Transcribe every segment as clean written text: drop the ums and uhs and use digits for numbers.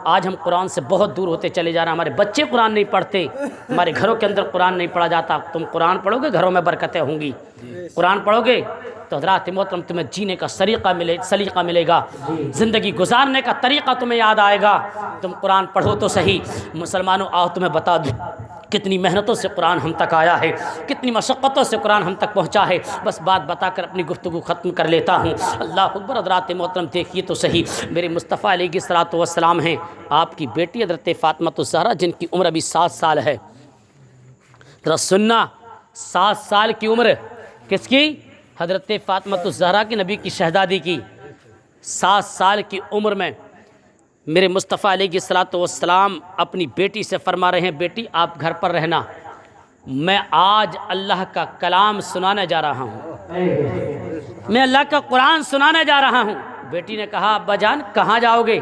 آج ہم قرآن سے بہت دور ہوتے چلے جا رہے ہیں. ہمارے بچے قرآن نہیں پڑھتے, ہمارے گھروں کے اندر قرآن نہیں پڑھا جاتا. تم قرآن پڑھو گے گھروں میں برکتیں ہوں گی. قرآن پڑھو گے تو حضرات محترم تمہیں جینے کا سلیقہ ملے گا, زندگی گزارنے کا طریقہ تمہیں یاد آئے گا. تم قرآن پڑھو تو صحیح. مسلمانوں آؤ تمہیں بتا دوں کتنی محنتوں سے قرآن ہم تک آیا ہے, کتنی مشقتوں سے قرآن ہم تک پہنچا ہے. بس بات بتا کر اپنی گفتگو ختم کر لیتا ہوں. اللہ اکبر. حضرات محترم دیکھیے تو صحیح, میرے مصطفیٰ علیہ الصلوۃ والسلام ہیں, آپ کی بیٹی حضرت فاطمہ الزہرا جن کی عمر ابھی 7 سال ہے. ذرا سننا, 7 سال کی عمر کس کی؟ حضرت فاطمہ الزہرا کی, نبی کی شہزادی کی. 7 سال کی عمر میں میرے مصطفیٰ علیہ الصلوۃ والسلام اپنی بیٹی سے فرما رہے ہیں, بیٹی آپ گھر پر رہنا, میں آج اللہ کا کلام سنانے جا رہا ہوں, میں اللہ کا قرآن سنانے جا رہا ہوں. بیٹی نے کہا ابا جان کہاں جاؤ گے؟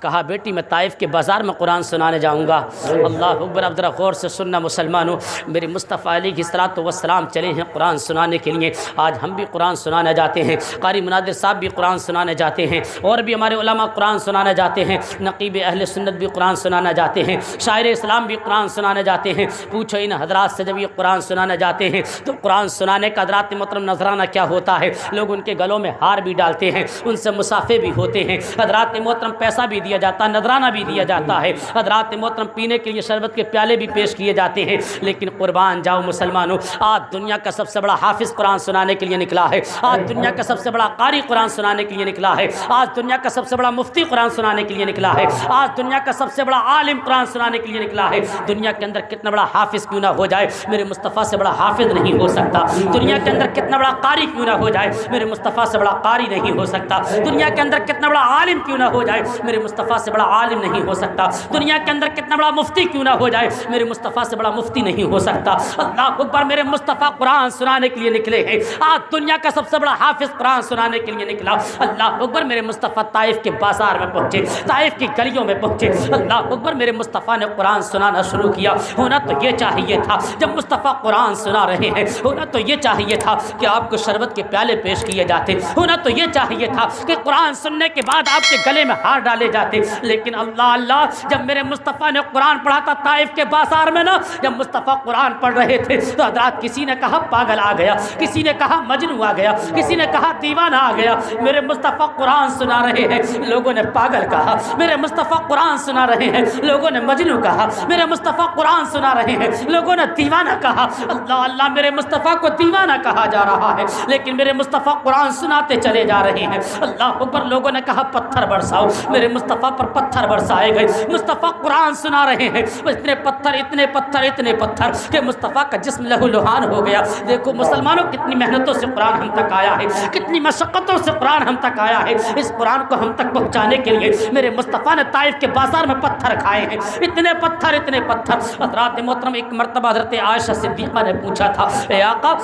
کہا بیٹی میں طائف کے بازار میں قرآن سنانے جاؤں گا. اللہ اکبر. اب ذرا غور سے سننا مسلمانوں, میرے مصطفیٰ علیہ الصلوۃ والسلام چلے ہیں قرآن سنانے کے لیے. آج ہم بھی قرآن سنانے جاتے ہیں, قاری مناظر صاحب بھی قرآن سنانے جاتے ہیں, اور بھی ہمارے علماء قرآن سنانے جاتے ہیں, نقیب اہل سنت بھی قرآن سنانے جاتے ہیں, شاعر اسلام بھی قرآن سنانے جاتے ہیں. پوچھو ان حضرات سے, جب یہ قرآن سنانے جاتے ہیں تو قرآن سنانے کا حضرات محترم نذرانہ کیا ہوتا ہے؟ لوگ ان کے گلوں میں ہار بھی ڈالتے ہیں, ان سے مصافحے بھی ہوتے ہیں. حضرات محترم پیسہ بھی دیا جاتا ہے, نذرانہ بھی دیا جاتا ہے. حضرات محترم پینے کے لیے شربت کے پیالے بھی پیش کیے جاتے ہیں. لیکن قربان جاؤ مسلمانوں, آج دنیا کا سب سے بڑا حافظ قرآن سنانے کے لیے نکلا ہے, آج دنیا کا سب سے بڑا قاری قرآن سنانے کے لیے نکلا ہے, آج دنیا کا سب سے بڑا مفتی قرآن سنانے کے لیے نکلا ہے, آج دنیا کا سب سے بڑا عالم قرآن سنانے کے لیے نکلا ہے. دنیا کے اندر کتنا بڑا حافظ کیوں نہ ہو جائے, میرے مصطفیٰ سے بڑا حافظ نہیں ہو سکتا. دنیا کے اندر کتنا بڑا قاری کیوں نہ ہو جائے, میرے مصطفیٰ سے بڑا قاری نہیں ہو سکتا. دنیا کے اندر کتنا بڑا عالم کیوں نہ ہو جائے, میرے مصطفیٰ سے بڑا عالم نہیں ہو سکتا. دنیا کے اندر کتنا بڑا مفتی کیوں نہ ہو جائے, میرے مصطفیٰ سے بڑا مفتی نہیں ہو سکتا. اللہ اکبر. میرے مصطفیٰ قرآن سنانے کے لیے نکلے ہیں, آج دنیا کا سب سے بڑا حافظ قرآن سنانے کے لیے نکلا. اللہ اکبر. میرے مصطفیٰ طائف کے بازار میں پہنچے, طائف کی گلیوں میں پہنچے. اللہ اکبر. میرے مصطفیٰ نے قرآن سنانا شروع کیا. ہونا تو یہ چاہیے تھا جب مصطفیٰ قرآن سنا رہے ہیں, ہونا تو یہ چاہیے تھا کہ آپ کو شربت کے پیالے پیش کیے جاتے, ہونا تو یہ چاہیے تھا کہ قرآن سننے کے بعد آپ کے گلے میں ہار ڈالے جاتے. لیکن اللہ اللہ, جب میرے مصطفیٰ نے قرآن پڑھا تھا طائف کے بازار میں نا, جب مصطفیٰ قرآن پڑھ رہے تھے تو حضرات کسی نے کہا پاگل آ گیا, کسی نے کہا مجنون آ گیا, کسی نے کہا دیوانہ آ گیا. میرے مصطفیٰ قرآن سنا رہے ہیں, لوگوں نے پاگل کہا. میرے مصطفیٰ قرآن سنا رہے ہیں, لوگوں نے مجنون کہا. میرے مصطفیٰ قرآن سنا رہے ہیں, لوگوں نے دیوانہ کہا. اللہ اللہ, میرے مصطفیٰ کو دیوانہ کہا جا رہا ہے, لیکن میرے مصطفیٰ قرآن سناتے چلے جا رہے ہیں. اللہ اکبر. لوگوں نے کہا پتھر برساؤ, میرے مصطفیٰ پر پتھر برسائے گئے. مصطفیٰ قرآن سنا رہے ہیں, اتنے پتھر اتنے پتھر اتنے پتھر کہ مصطفیٰ کا جسم لہو لہان ہو گیا. دیکھو مسلمانوں, کتنی محنتوں سے قرآن ہم تک آیا ہے, کتنی مشقتوں سے قرآن ہم تک آیا ہے. اس قرآن کو ہم تک پہنچانے کے لیے میرے مصطفیٰ نے طائف کے بازار میں پتھر کھائے ہیں, اتنے پتھر اتنے پتھر. حضرات محترم, ایک مرتبہ حضرت عائشہ صدیقہ نے پوچھا تھا, اے آقا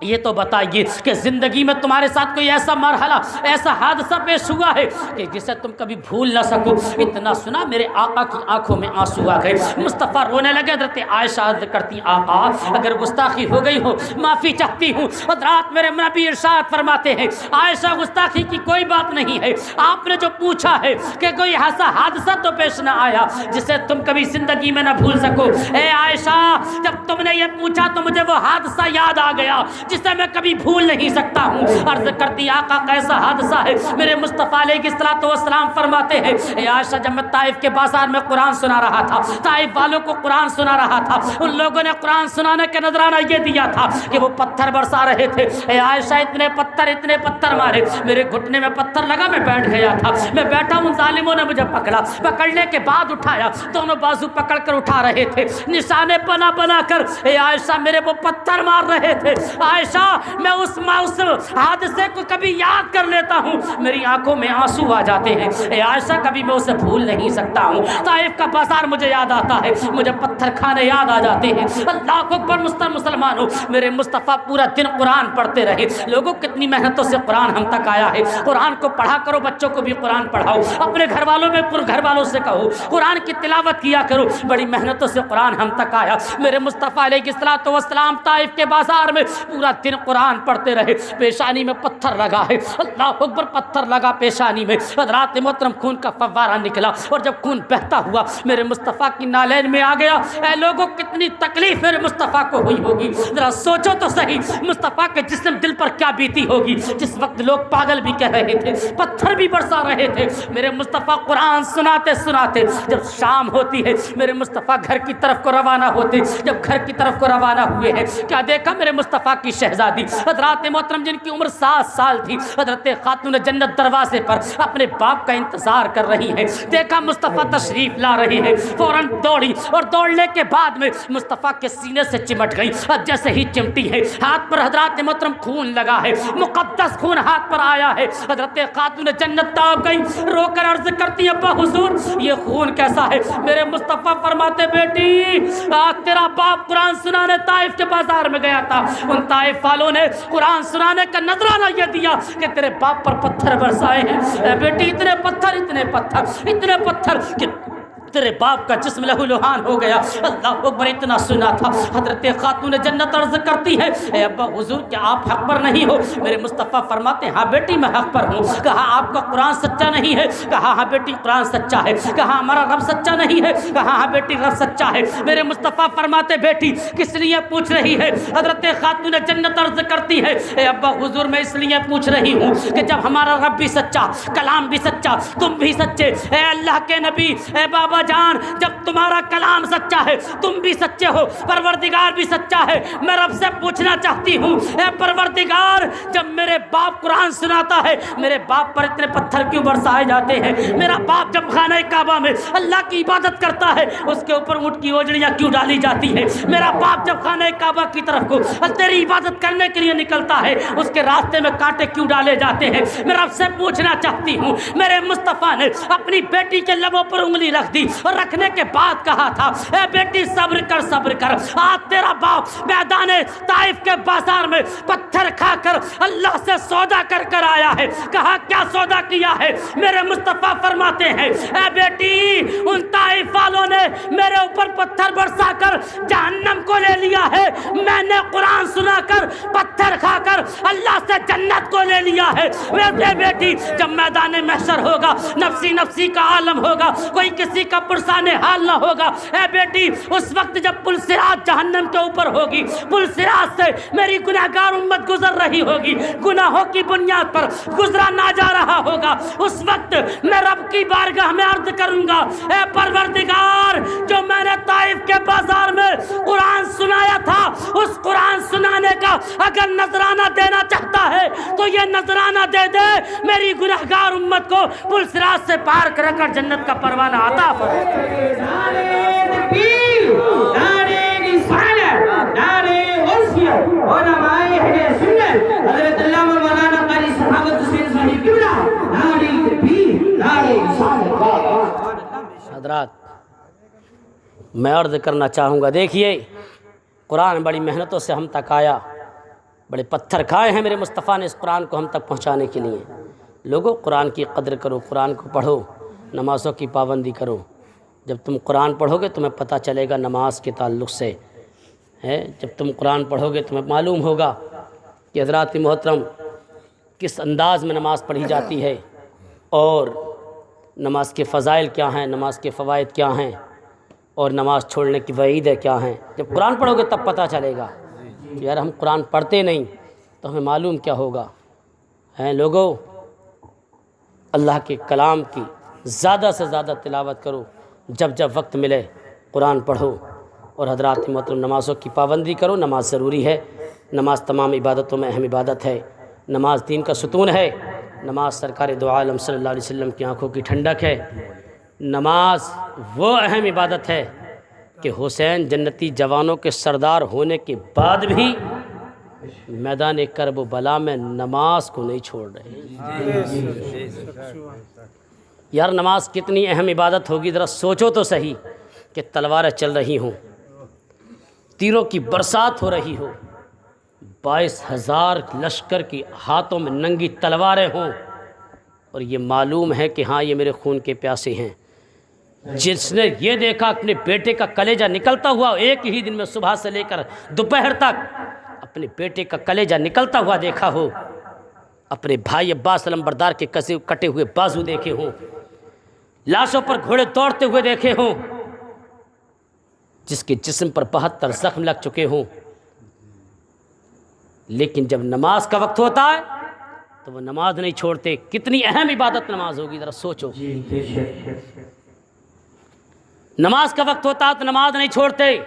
یہ تو بتائیے کہ زندگی میں تمہارے ساتھ کوئی ایسا مرحلہ, ایسا حادثہ پیش ہوا ہے کہ جسے تم کبھی بھول نہ سکو. اتنا سنا میرے آقا کی آنکھوں میں آنسو آ گئے. مصطفیٰ رونے لگے. حضرت عائشہ عرض کرتی, آقا اگر گستاخی ہو گئی ہو معافی چاہتی ہوں. حضرات میرے نبی ارشاد فرماتے ہیں, عائشہ گستاخی کی کوئی بات نہیں ہے. آپ نے جو پوچھا ہے کہ کوئی ایسا حادثہ تو پیش نہ آیا جسے تم کبھی زندگی میں نہ بھول سکو. اے عائشہ, جب تم نے یہ پوچھا تو مجھے وہ حادثہ یاد آ گیا جسے میں کبھی بھول نہیں سکتا ہوں. عرض کرتی, آقا کیسا حادثہ ہے؟ میرے مصطفیٰ علیہ الصلوۃ والسلام فرماتے ہیں, اے عائشہ جب میں طائف کے بازار میں قرآن سنا رہا تھا, طائف والوں کو قرآن سنا رہا تھا, ان لوگوں نے قرآن سنانے کا نذرانہ یہ دیا تھا کہ وہ پتھر برسا رہے تھے. اے عائشہ اتنے پتھر مارے, میرے گھٹنے میں پتھر لگا, میں بیٹھ گیا تھا. میں بیٹھا ہوں, ظالموں نے مجھے پکڑا, پکڑنے کے بعد اٹھایا, دونوں بازو پکڑ کر اٹھا رہے تھے, نشانے بنا بنا کر. اے عائشہ میرے وہ پتھر مار رہے تھے. عائشہ میں اس حادثے کو کبھی یاد کر لیتا ہوں, میری آنکھوں میں آنسو آ جاتے ہیں. اے عائشہ کبھی میں اسے بھول نہیں سکتا ہوں. طائف کا بازار مجھے یاد آتا ہے, مجھے پتھر کھانے یاد آ جاتے ہیں. اللہ اکبر. مسلمانوں, میرے مصطفیٰ پورا دن قرآن پڑھتے رہے. لوگوں کتنی محنتوں سے قرآن ہم تک آیا ہے. قرآن کو پڑھا کرو, بچوں کو بھی قرآن پڑھاؤ, اپنے گھر والوں سے کہو قرآن کی تلاوت کیا کرو. بڑی محنتوں سے قرآن ہم تک آیا. میرے مصطفیٰ علیہ الصلوۃ والسلام طائف کے بازار میں پورا پورا دن قرآن پڑھتے رہے، پیشانی میں پتھر لگا ہے، اللہ اکبر، پتھر لگا پیشانی میں، حضرات محترم خون کا فوارہ نکلا، اور جب خون بہتا ہوا میرے مصطفیٰ کی نالین میں آ گیا۔ اے لوگوں، کتنی تکلیف میرے مصطفیٰ کو ہوئی ہوگی، ذرا سوچو تو صحیح، مصطفیٰ کے جسم دل پر کیا بیتی ہوگی جس وقت لوگ پاگل بھی کہہ رہے تھے، پتھر بھی برسا رہے تھے۔ میرے مصطفیٰ قرآن سناتے سناتے جب شام ہوتی ہے میرے مصطفیٰ گھر کی طرف کو روانہ ہوتے، جب گھر کی طرف کو روانہ ہوئے ہیں کیا دیکھا میرے مصطفیٰ کی شہزادی حضرات محترم جن کی عمر 7 سال تھی، حضرت خاتون جنت دروازے پر اپنے باپ کا انتظار کر رہی ہے، دیکھا مصطفیٰ تشریف لا رہی ہے، فوراً دوڑی، اور دوڑنے کے بعد میں مصطفیٰ کے سینے سے چمٹ گئی، جیسے ہی چمٹی ہے ہاتھ پر حضرات محترم خون لگا ہے، مقدس خون ہاتھ پر آیا ہے، حضرت خاتون جنت تاؤ گئی، رو کر عرض کرتی ابا حضور یہ خون کیسا ہے؟ میرے مصطفیٰ فرماتے بیٹی تیرا باپ قرآن سنانے طائف کے بازار میں گیا تھا، ان طائف والوں نے قرآن سنانے کا نذرانہ یہ دیا کہ تیرے باپ پر پتھر برسائے ہیں، اے بیٹی اتنے پتھر کہ تیرے باپ کا جسم لہو لہان ہو گیا۔ اللہ اکبر، اتنا سنا تھا حضرت خاتون جنت عرض کرتی ہے اے ابا حضور کیا آپ حق پر نہیں ہو؟ میرے مصطفیٰ فرماتے ہاں بیٹی میں حق پر ہوں۔ کہا آپ کا قرآن سچا نہیں ہے؟ کہا ہاں بیٹی قرآن سچا ہے۔ کہا ہمارا رب سچا نہیں ہے؟ کہا ہاں بیٹی رب سچا ہے۔ میرے مصطفیٰ فرماتے بیٹی کس لیے پوچھ رہی ہے؟ حضرت خاتون جنت عرض کرتی ہے اے ابا حضور میں اس لیے پوچھ رہی ہوں کہ جب ہمارا رب بھی سچا، کلام بھی سچا، تم بھی سچے، اے اللہ کے نبی، اے بابا جان، جب تمہارا کلام سچا ہے تم بھی سچے ہو، پروردگار بھی سچا ہے، میں رب سے پوچھنا چاہتی ہوں اے پروردگار جب میرے باپ قرآن سناتا ہے میرے باپ پر اتنے پتھر کیوں برسائے جاتے ہیں؟ میرا باپ جب خانہ کعبہ میں اللہ کی عبادت کرتا ہے اس کے اوپر اونٹ کی اوجڑیاں کیوں ڈالی جاتی ہیں؟ میرا باپ جب خانہ کعبہ کی طرف کو تیری عبادت کرنے کے لیے نکلتا ہے اس کے راستے میں کانٹے کیوں ڈالے جاتے ہیں؟ میں رب سے پوچھنا چاہتی ہوں۔ میرے مصطفیٰ نے اپنی بیٹی کے لبوں پر انگلی رکھ دی اور رکھنے کے بعد کہا تھا اے بیٹی صبر کر، آج تیرا باپ میدان طائف کے بازار میں پتھر کھا کر اللہ سے سودا کر کر آیا ہے۔ کہا کیا سودا کیا ہے؟ میرے مصطفیٰ فرماتے ہیں اے بیٹی ان طائف والوں نے میرے اوپر پتھر برسا کر جہنم کو لے لیا ہے، میں نے قرآن سنا کر پتھر کھا کر اللہ سے جنت کو لے لیا ہے۔ اے بیٹی جب میدان محشر ہوگا نفسی نفسی کا عالم ہوگا، کوئی کسی کا پرسان حال نہ ہوگا، اے بیٹی اس وقت جب پل صراط جہنم کے اوپر ہوگی، پل صراط سے میری گناہگار امت گزر رہی ہوگی، گناہوں کی بنیاد پر گزرا نہ جا رہا ہوگا، اس وقت میں رب کی بارگاہ میں عرض کروں گا اے پروردگار جو میں نے طائف کے بازار میں قرآن سنایا تھا اس قرآن سنانے کا اگر نذرانہ دینا چاہتا ہے تو یہ نذرانہ دے دے، میری گناہگار امت کو پل صراط سے پار کر کر جنت کا پروانہ عطا فرمائے۔ نعرے تکبیر، نعرے رسالت، نعرے غوثیت، علماء اہل سنت حضرت علامہ مولانا قاری صحابت حسین صاحب قبلہ، نعرے تکبیر، نعرے رسالت۔ حضرات میں عرض کرنا چاہوں گا، دیکھیے قرآن بڑی محنتوں سے ہم تک آیا، بڑے پتھر کھائے ہیں میرے مصطفیٰ نے اس قرآن کو ہم تک پہنچانے کے لیے۔ لوگوں قرآن کی قدر کرو، قرآن کو پڑھو، نمازوں کی پابندی کرو۔ جب تم قرآن پڑھو گے تمہیں پتہ چلے گا نماز کے تعلق سے ہے، جب تم قرآن پڑھو گے تمہیں معلوم ہوگا کہ حضرات محترم کس انداز میں نماز پڑھی جاتی ہے اور نماز کے فضائل کیا ہیں، نماز کے فوائد کیا ہیں اور نماز چھوڑنے کی وعیدیں کیا ہیں۔ جب قرآن پڑھو گے تب پتہ چلے گا۔ یار ہم قرآن پڑھتے نہیں تو ہمیں معلوم کیا ہوگا؟ ہیں لوگوں اللہ کے کلام کی زیادہ سے زیادہ تلاوت کرو، جب جب وقت ملے قرآن پڑھو، اور حضرات محترم نمازوں کی پابندی کرو۔ نماز ضروری ہے، نماز تمام عبادتوں میں اہم عبادت ہے، نماز دین کا ستون ہے، نماز سرکار دو عالم صلی اللہ علیہ وسلم کی آنکھوں کی ٹھنڈک ہے، نماز وہ اہم عبادت ہے کہ حسین جنتی جوانوں کے سردار ہونے کے بعد بھی میدان کرب و بلا میں نماز کو نہیں چھوڑ رہے۔ یار نماز کتنی اہم عبادت ہوگی، ذرا سوچو تو صحیح کہ تلواریں چل رہی ہوں، تیروں کی برسات ہو رہی ہو، 22,000 لشکر کی ہاتھوں میں ننگی تلواریں ہوں، اور یہ معلوم ہے کہ ہاں یہ میرے خون کے پیاسے ہیں۔ جس نے یہ دیکھا اپنے بیٹے کا کلیجہ نکلتا ہوا ایک ہی دن میں صبح سے لے کر دوپہر تک اپنے بیٹے کا کلیجہ نکلتا ہوا دیکھا ہو، اپنے بھائی عباس علمبردار کے کٹے ہوئے بازو دیکھے ہوں، لاشوں پر گھوڑے دوڑتے ہوئے دیکھے ہوں، جس کے جسم پر 72 زخم لگ چکے ہوں، لیکن جب نماز کا وقت ہوتا ہے تو وہ نماز نہیں چھوڑتے۔ کتنی اہم عبادت نماز ہوگی، ذرا سوچو۔ نماز کا وقت ہوتا ہے تو نماز نہیں چھوڑتے،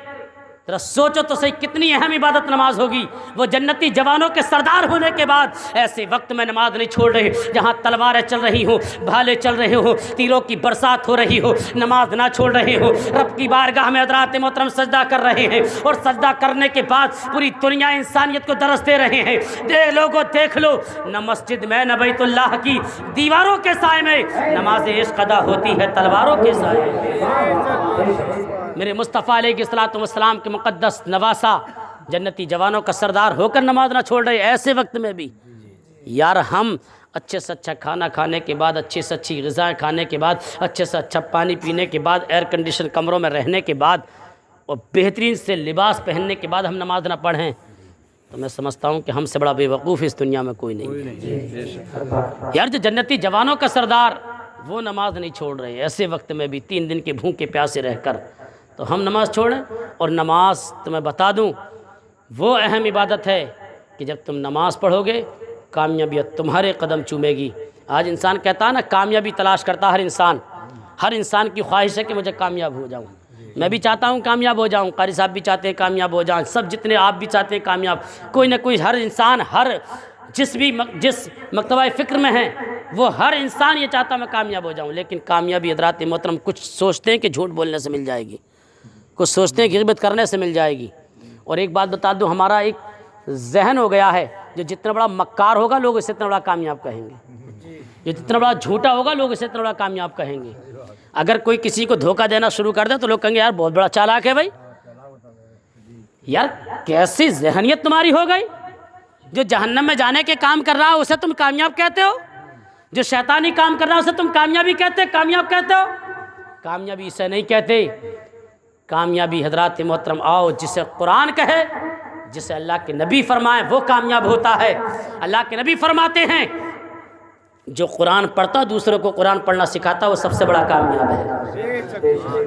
ذرا سوچو تو صحیح کتنی اہم عبادت نماز ہوگی۔ وہ جنتی جوانوں کے سردار ہونے کے بعد ایسے وقت میں نماز نہیں چھوڑ رہے جہاں تلواریں چل رہی ہوں، بھالے چل رہے ہوں، تیروں کی برسات ہو رہی ہو، نماز نہ چھوڑ رہے ہو، رب کی بارگاہ میں حضرات محترم سجدہ کر رہے ہیں، اور سجدہ کرنے کے بعد پوری دنیا انسانیت کو درس دے رہے ہیں۔ لوگوں دیکھ لو، نہ مسجد میں نہ بیت اللہ کی دیواروں کے سائے میں نماز عشق ادا ہوتی ہے، تلواروں کے سائے میں۔ میرے مصطفیٰ علیہ الصلوۃ والسلام کے مقدس نواسا جنتی جوانوں کا سردار ہو کر نماز نہ چھوڑ رہے، ایسے وقت میں بھی یار ہم اچھے سے اچھا کھانا کھانے کے بعد، اچھی سے اچھی غذائیں کھانے کے بعد، اچھے سے اچھا پانی پینے کے بعد، ایئر کنڈیشن کمروں میں رہنے کے بعد اور بہترین سے لباس پہننے کے بعد ہم نماز نہ پڑھیں تو میں سمجھتا ہوں کہ ہم سے بڑا بے وقوف اس دنیا میں کوئی نہیں۔ یار جو جنتی جوانوں کا سردار وہ نماز نہیں چھوڑ رہے ایسے وقت میں بھی، 3 دن کے بھوکے پیاسے رہ کر، تو ہم نماز چھوڑیں؟ اور نماز تمہیں بتا دوں وہ اہم عبادت ہے کہ جب تم نماز پڑھو گے کامیابیت تمہارے قدم چومے گی۔ آج انسان کہتا ہے نا کامیابی تلاش کرتا، ہر انسان کی خواہش ہے کہ مجھے کامیاب ہو جاؤں، میں بھی چاہتا ہوں کامیاب ہو جاؤں، قاری صاحب بھی چاہتے ہیں کامیاب ہو جائیں، سب جتنے آپ بھی چاہتے ہیں کامیاب، کوئی نہ کوئی ہر انسان، جس مکتبہ فکر میں ہے وہ ہر انسان یہ چاہتا میں کامیاب ہو جاؤں، لیکن کامیابی حضرات محترم کچھ سوچتے ہیں کہ جھوٹ بولنے سے مل جائے گی، کچھ سوچتے ہیں کہ غیبت کرنے سے مل جائے گی۔ اور ایک بات بتا دوں، ہمارا ایک ذہن ہو گیا ہے جو جتنا بڑا مکار ہوگا لوگ اسے اتنا بڑا کامیاب کہیں گے، جو جتنا بڑا جھوٹا ہوگا لوگ اسے اتنا بڑا کامیاب کہیں گے۔ اگر کوئی کسی کو دھوکہ دینا شروع کر دے تو لوگ کہیں گے یار بہت بڑا چالاک ہے بھائی۔ یار کیسی ذہنیت تمہاری ہو گئی، جو جہنم میں جانے کے کام کر رہا ہے اسے تم کامیاب کہتے ہو، جو شیطانی کام کر رہا ہے اسے تم کامیابی کامیاب کہتے ہو۔ کامیابی اسے نہیں کہتے، کامیابی حضرات محترم آؤ جسے قرآن کہے، جسے اللہ کے نبی فرمائے وہ کامیاب ہوتا ہے۔ اللہ کے نبی فرماتے ہیں جو قرآن پڑھتا دوسروں کو قرآن پڑھنا سکھاتا وہ سب سے بڑا کامیاب ہے۔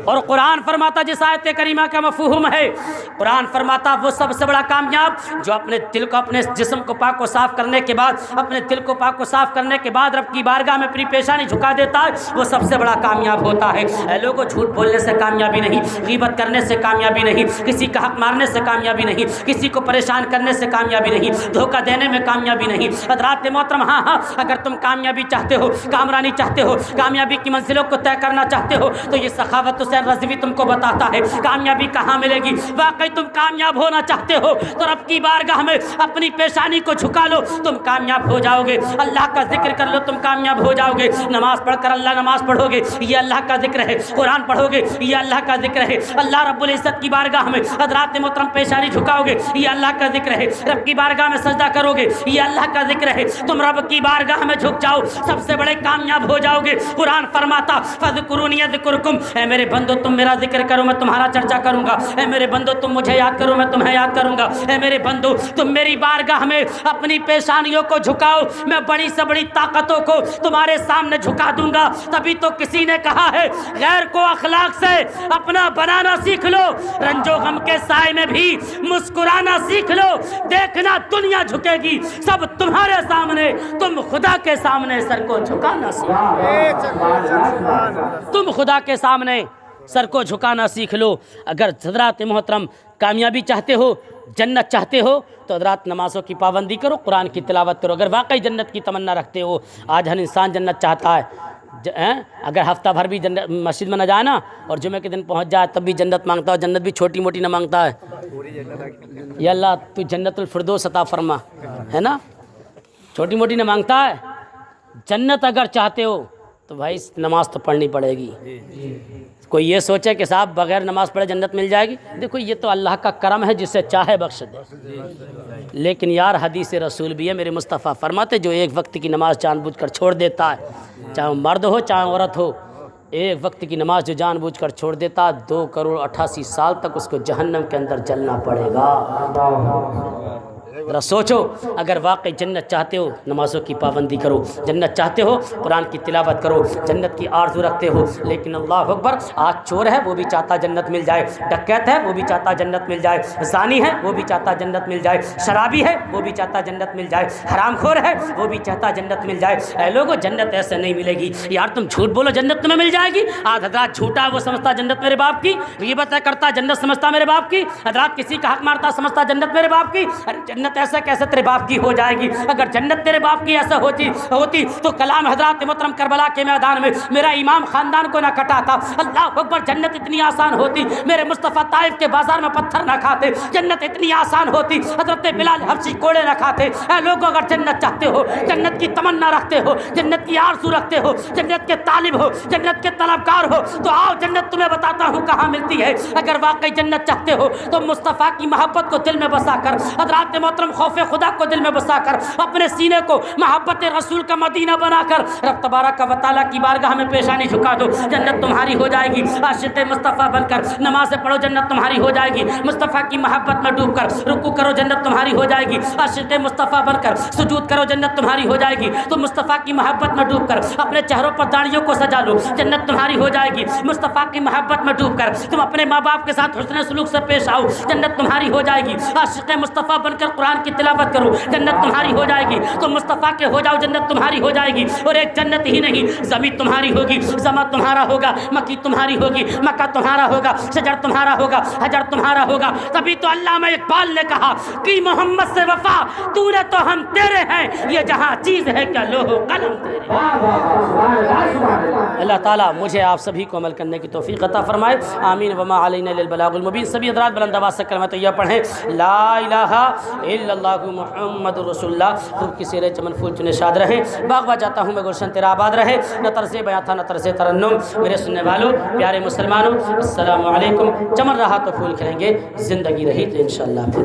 اور قرآن فرماتا جس آیت کریمہ کا مفہوم ہے، قرآن فرماتا وہ سب سے بڑا کامیاب جو اپنے دل کو، اپنے جسم کو پاک و صاف کرنے کے بعد، اپنے دل کو پاک و صاف کرنے کے بعد رب کی بارگاہ میں اپنی پیشانی جھکا دیتا ہے وہ سب سے بڑا کامیاب ہوتا ہے۔ اے لوگوں، جھوٹ بولنے سے کامیابی نہیں، غیبت کرنے سے کامیابی نہیں، کسی کا حق مارنے سے کامیابی نہیں، کسی کو پریشان کرنے سے کامیابی نہیں، دھوکہ دینے میں کامیابی نہیں۔ حضرات محترم ہاں اگر تم کامیابی چاہتے ہو، کامرانی چاہتے ہو، کامیابی کی منزلوں کو طے کرنا چاہتے ہو تو یہ سخاوت حسین رضوی تم کو بتاتا ہے کامیابی کہاں ملے گی۔ واقعی تم کامیاب ہونا چاہتے ہو تو رب کی بارگاہ میں اپنی پیشانی کو جھکا لو، تم کامیاب ہو جاؤ گے۔ اللہ کا ذکر کر لو، تم کامیاب ہو جاؤ گے۔ نماز پڑھ کر اللہ نماز پڑھو گے، یہ اللہ کا ذکر ہے۔ قرآن پڑھو گے، یہ اللہ کا ذکر ہے۔ اللہ رب العزت کی بارگاہ میں حضرات محترم پیشانی جھکاؤ گے، یہ اللہ کا ذکر ہے۔ رب کی بارگاہ میں سجدہ کرو گے، یہ اللہ کا ذکر ہے۔ تم رب کی بارگاہ میں جھک جاؤ، سب سے بڑے کامیاب ہو جاؤ گے۔ قرآن فرماتا فذکرونی اذکرکم، اے میرے بندو تم میرا ذکر کرو میں تمہارا چرچا کروں گا۔ اے میرے بندو تم مجھے یاد کرو میں تمہیں یاد کروں گا۔ اے میرے بندو تم میری بارگاہ میں اپنی پیشانیوں کو جھکاؤ، میں بڑی سے بڑی طاقتوں کو تمہارے سامنے جھکا دوں گا۔ تبھی تو کسی نے کہا ہے غیر کو اخلاق سے اپنا بنانا سیکھ لو، رنج و غم کے سائے میں بھی مسکرانا سیکھ لو، دیکھنا دنیا جھکے گی سب تمہارے سامنے، تم خدا کے سامنے سر کو جھکانا سیکھ لو، تم خدا کے سامنے سر کو جھکانا سیکھ لو۔ اگر حضرات محترم کامیابی چاہتے ہو، جنت چاہتے ہو تو حضرات نمازوں کی پابندی کرو، قرآن کی تلاوت کرو۔ اگر واقعی جنت کی تمنا رکھتے ہو، آج ہر انسان جنت چاہتا ہے، اگر ہفتہ بھر بھی مسجد میں نہ جائے نا اور جمعہ کے دن پہنچ جائے تب بھی جنت مانگتا ہے، جنت بھی چھوٹی موٹی نہ مانگتا ہے، یا اللہ تو جنت الفردوس عطا فرما، ہے نا، چھوٹی موٹی نہ مانگتا ہے۔ جنت اگر چاہتے ہو تو بھائی نماز تو پڑھنی پڑے گی۔ کوئی یہ سوچے کہ صاحب بغیر نماز پڑھے جنت مل جائے گی، دیکھو یہ تو اللہ کا کرم ہے، جسے چاہے بخش دے۔ لیکن یار حدیث رسول بھی ہے، میرے مصطفیٰ فرماتے جو ایک وقت کی نماز جان بوجھ کر چھوڑ دیتا ہے، چاہے وہ مرد ہو چاہے عورت ہو، ایک وقت کی نماز جو جان بوجھ کر چھوڑ دیتا 2 کروڑ 88 سال تک اس کو جہنم کے اندر جلنا پڑے گا۔ ذرا سوچو، اگر واقعی جنت چاہتے ہو نمازوں کی پابندی کرو، جنت چاہتے ہو قرآن کی تلاوت کرو، جنت کی آرزو رکھتے ہو۔ لیکن اللہ اکبر، آج چور ہے وہ بھی چاہتا جنت مل جائے، ڈکیت ہے وہ بھی چاہتا جنت مل جائے، زانی ہے وہ بھی چاہتا جنت مل جائے، شرابی ہے وہ بھی چاہتا جنت مل جائے، حرام خور ہے وہ بھی چاہتا جنت مل جائے۔ اے لوگو، جنت ایسے نہیں ملے گی یار، تم جھوٹ بولو جنت تمہیں مل جائے گی۔ آج حضرات جھوٹا وہ سمجھتا جنت میرے باپ کی، غیبت کرتا جنت سمجھتا میرے باپ کی، حضرات کسی کا حق مارتا سمجھتا جنت میرے باپ کی۔ ارے جنت ایسا کیسے تیرے باپ کی ہو جائے گی؟ اگر جنت تیرے باپ کی ایسا ہوتی تو کلام حضرات محترم کربلا کے میدان میں میرا امام خاندان کو نہ کٹاتا۔ اللہ اکبر، جنت اتنی آسان ہوتی میرے مصطفیٰ طائف کے بازار میں پتھر نہ کھاتے، جنت اتنی آسان ہوتی حضرت بلال حبشی کوڑے نہ کھاتے۔ اے لوگوں، اگر جنت چاہتے ہو، جنت کی تمنا رکھتے ہو، جنت کی آرزو رکھتے ہو، جنت کے طالب ہو، جنت کے طلبگار ہو، تو آؤ جنت تمہیں بتاتا ہوں کہاں ملتی ہے۔ اگر واقعی جنت چاہتے ہو تو مصطفیٰ کی محبت کو دل میں بسا کر، حضرات محترم خوف خدا کو دل میں بسا کر، اپنے سینے کو محبت رسول کا مدینہ بنا کر رب تبارک و تعالیٰ کی بارگاہ میں پیشانی جھکا دو، جنت تمہاری ہو جائے گی۔ عاشق مصطفیٰ بن کر نماز پڑھو، جنت تمہاری ہو جائے گی۔ مصطفیٰ کی محبت میں ڈوب کر رکوع کرو، جنت تمہاری ہو جائے گی۔ عاشق مصطفیٰ بن کر سجود کرو، جنت تمہاری ہو جائے گی۔ تو مصطفیٰ کی محبت میں ڈوب کر اپنے چہروں پر داڑھیوں کو سجا لو، جنت تمہاری ہو جائے گی۔ مصطفیٰ کی محبت میں ڈوب کر تم اپنے ماں باپ کے ساتھ حسن سلوک سے پیش آؤ، جنت تمہاری ہو جائے گی۔ عاشق مصطفیٰ بن کر قرآن کی تلاوت کرو، جنت تمہاری ہو جائے گی۔ تو مصطفیٰ کے ہو جاؤ، جنت تمہاری ہو جائے گی۔ اور ایک جنت ہی نہیں، زمین تمہاری ہوگی، زماں تمہارا ہوگا، مکی تمہاری ہوگی، مکہ تمہارا ہوگا، شجر تمہارا ہوگا، حجر تمہارا ہوگا۔ تبھی تو علامہ اقبال نے کہا کہ محمد سے وفا تو نے تو ہم تیرے ہیں، یہ جہاں چیز ہے کیا لوح و قلم تیرے۔ اللہ تعالیٰ مجھے آپ سبھی کو عمل کرنے کی توفیق عطا فرمائے، آمین۔ وما علینا الا البلاغ المبین۔ سبھی حضرات بلند آواز سے کلمہ طیبہ پڑھیں، لا الہ الا اللہ محمد رسول اللہ۔ خوب کی سیر چمن پھول چنے شاد رہیں، باغ جاتا ہوں میں گلشن تیرا آباد رہے۔ نہ طرز بیاں تھا نہ طرز ترنم، میرے سننے والوں پیارے مسلمانوں السلام علیکم۔ چمن رہا تو پھول کھلیں گے، زندگی رہی تو انشاءاللہ پھر